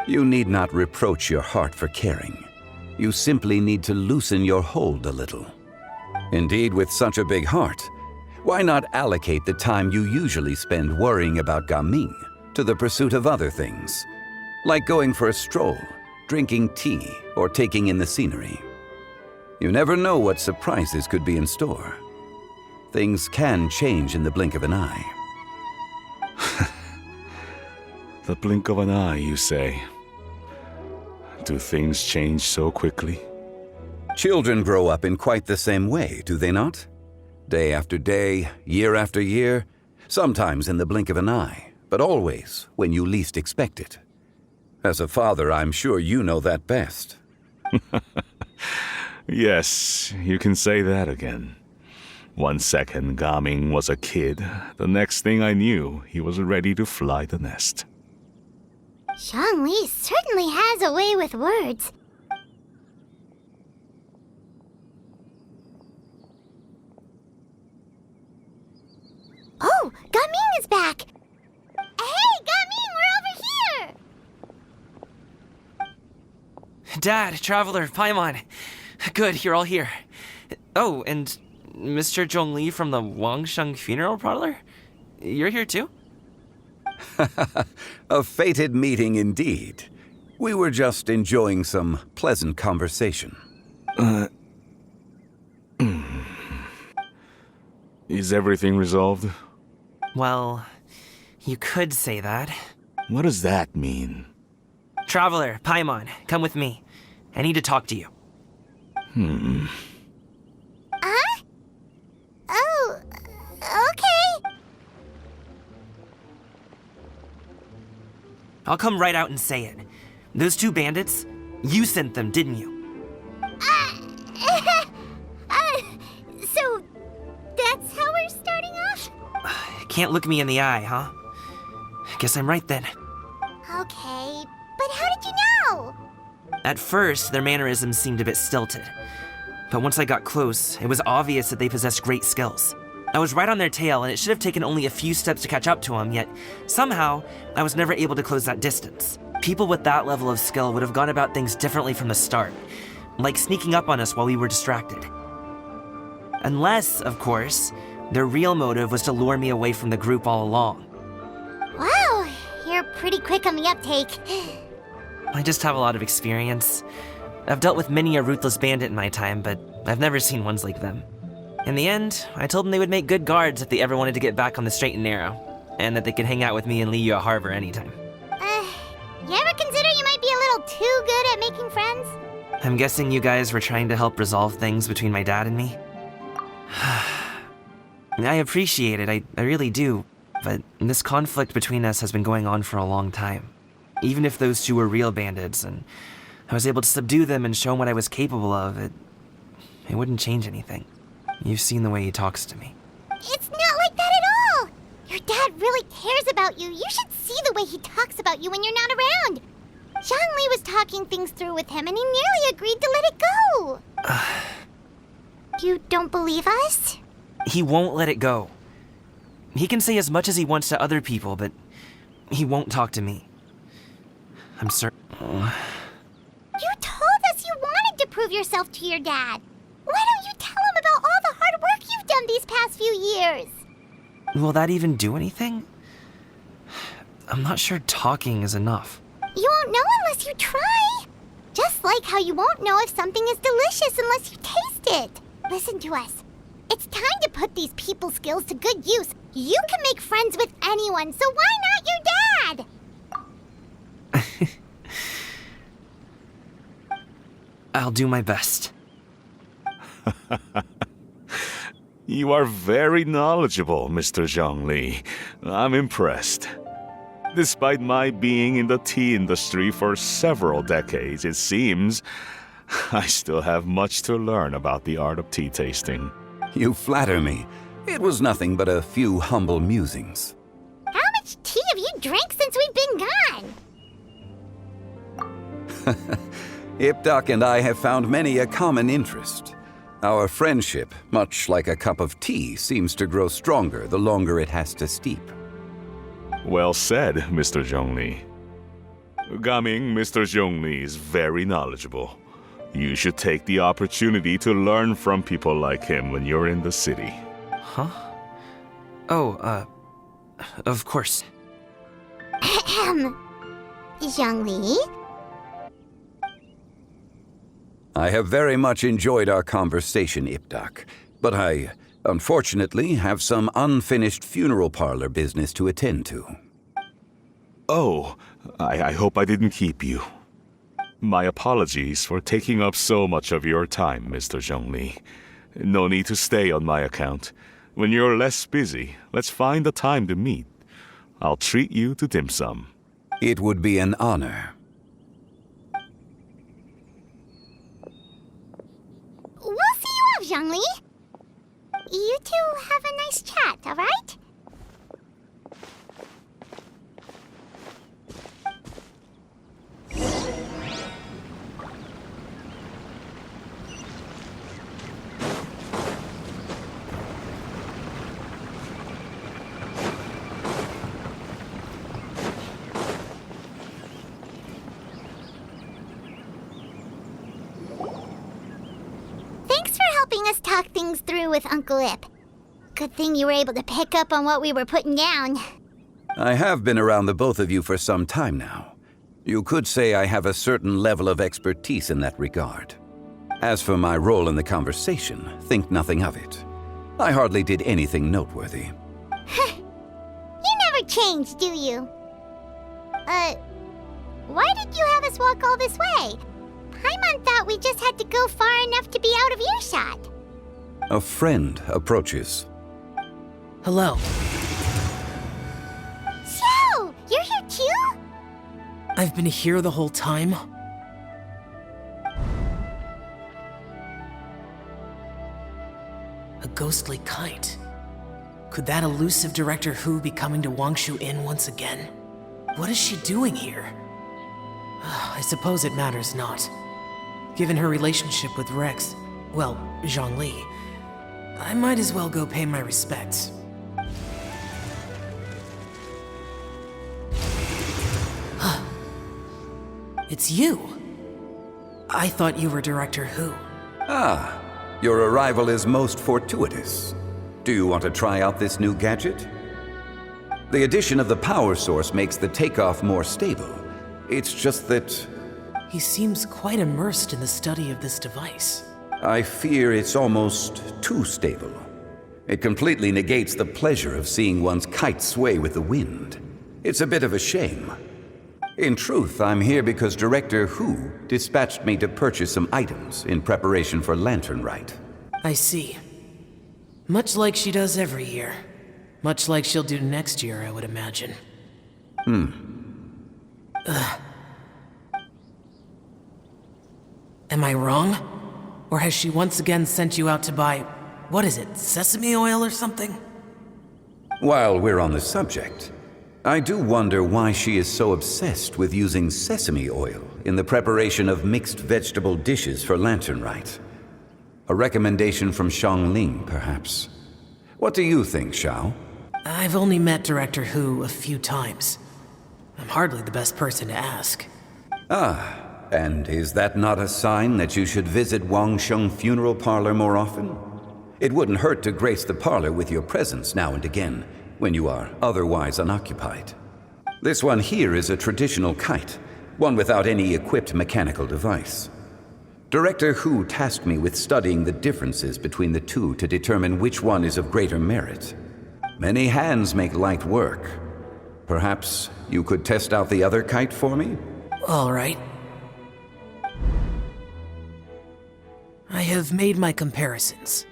You need not reproach your heart for caring. You simply need to loosen your hold a little. Indeed, with such a big heart, why not allocate the time you usually spend worrying about Gaming to the pursuit of other things, like going for a stroll, drinking tea, or taking in the scenery? You never know what surprises could be in store. Things can change in the blink of an eye. The blink of an eye, you say? Do things change so quickly? Children grow up in quite the same way, do they not? Day after day, year after year, sometimes in the blink of an eye, but always when you least expect it. As a father, I'm sure you know that best. Yes, you can say that again. 1 second Gaming was a kid, the next thing I knew, he was ready to fly the nest. Zhongli certainly has a way with words. Oh, Gaming is back! Hey, Gaming, we're over here! Dad, Traveler, Paimon. Good, you're all here. Oh, and Mr. Zhongli from the Wangsheng Funeral Parlor? You're here too? A fated meeting indeed. We were just enjoying some pleasant conversation. Is everything resolved? Well, you could say that. What does that mean? Traveler, Paimon, come with me. I need to talk to you. Huh? Oh, okay. I'll come right out and say it. Those two bandits, you sent them, didn't you? So that's how we're starting off? Can't look me in the eye, huh? Guess I'm right then. Okay, but how did you know? At first, their mannerisms seemed a bit stilted. But once I got close, it was obvious that they possessed great skills. I was right on their tail, and it should have taken only a few steps to catch up to them, yet somehow, I was never able to close that distance. People with that level of skill would have gone about things differently from the start, like sneaking up on us while we were distracted. Unless, of course, their real motive was to lure me away from the group all along. Wow, you're pretty quick on the uptake. I just have a lot of experience. I've dealt with many a ruthless bandit in my time, but I've never seen ones like them. In the end, I told them they would make good guards if they ever wanted to get back on the straight and narrow, and that they could hang out with me in Liyue Harbor anytime. You ever consider you might be a little too good at making friends? I'm guessing you guys were trying to help resolve things between my dad and me? I appreciate it, I really do, but this conflict between us has been going on for a long time. Even if those two were real bandits, and I was able to subdue them and show them what I was capable of, it wouldn't change anything. You've seen the way he talks to me. It's not like that at all! Your dad really cares about you. You should see the way he talks about you when you're not around. Zhongli was talking things through with him, and he nearly agreed to let it go. You don't believe us? He won't let it go. He can say as much as he wants to other people, but he won't talk to me. I'm certain. You told us you wanted to prove yourself to your dad. Why don't you tell him about all the hard work you've done these past few years? Will that even do anything? I'm not sure talking is enough. You won't know unless you try. Just like how you won't know if something is delicious unless you taste it. Listen to us. It's time to put these people skills to good use. You can make friends with anyone, so why not your dad? I'll do my best. You are very knowledgeable, Mr. Zhongli. I'm impressed. Despite my being in the tea industry for several decades, it seems I still have much to learn about the art of tea tasting. You flatter me. It was nothing but a few humble musings. How much tea have you drank since we've been gone? Ipdak and I have found many a common interest. Our friendship, much like a cup of tea, seems to grow stronger the longer it has to steep. Well said, Mr. Zhongli. Gaming, Mr. Zhongli is very knowledgeable. You should take the opportunity to learn from people like him when you're in the city. Huh? Oh, of course. Ahem. Zhongli? I have very much enjoyed our conversation, Ipdak, but I, unfortunately, have some unfinished funeral parlor business to attend to. Oh, I hope I didn't keep you. My apologies for taking up so much of your time, Mr. Zhongli. No need to stay on my account. When you're less busy, let's find a time to meet. I'll treat you to dim sum. It would be an honor. We'll see you off, Zhongli. You two have a nice chat, all right? Thanks for helping us talk things through with Uncle Ip. Good thing you were able to pick up on what we were putting down. I have been around the both of you for some time now. You could say I have a certain level of expertise in that regard. As for my role in the conversation, think nothing of it. I hardly did anything noteworthy. You never change, do you? Why did you have us walk all this way? Paimon thought we just had to go far enough to be out of earshot. A friend approaches. Hello. So, you're here too? I've been here the whole time? A ghostly kite. Could that elusive Director Hu be coming to Wangshu Inn once again? What is she doing here? I suppose it matters not. Given her relationship with Rex, well, Zhongli, I might as well go pay my respects. It's you! I thought you were Director Hu. Ah, your arrival is most fortuitous. Do you want to try out this new gadget? The addition of the power source makes the takeoff more stable. It's just that He seems quite immersed in the study of this device. I fear it's almost too stable. It completely negates the pleasure of seeing one's kite sway with the wind. It's a bit of a shame. In truth, I'm here because Director Hu dispatched me to purchase some items in preparation for Lantern Rite. I see. Much like she does every year. Much like she'll do next year, I would imagine. Am I wrong? Or has she once again sent you out to buy, what is it, sesame oil or something? While we're on the subject, I do wonder why she is so obsessed with using sesame oil in the preparation of mixed vegetable dishes for Lantern Rite. A recommendation from Xiangling, perhaps. What do you think, Xiao? I've only met Director Hu a few times. I'm hardly the best person to ask. Ah, and is that not a sign that you should visit Wangsheng Funeral Parlor more often? It wouldn't hurt to grace the parlor with your presence now and again, when you are otherwise unoccupied. This one here is a traditional kite, one without any equipped mechanical device. Director Hu tasked me with studying the differences between the two to determine which one is of greater merit. Many hands make light work. Perhaps you could test out the other kite for me? All right. I have made my comparisons.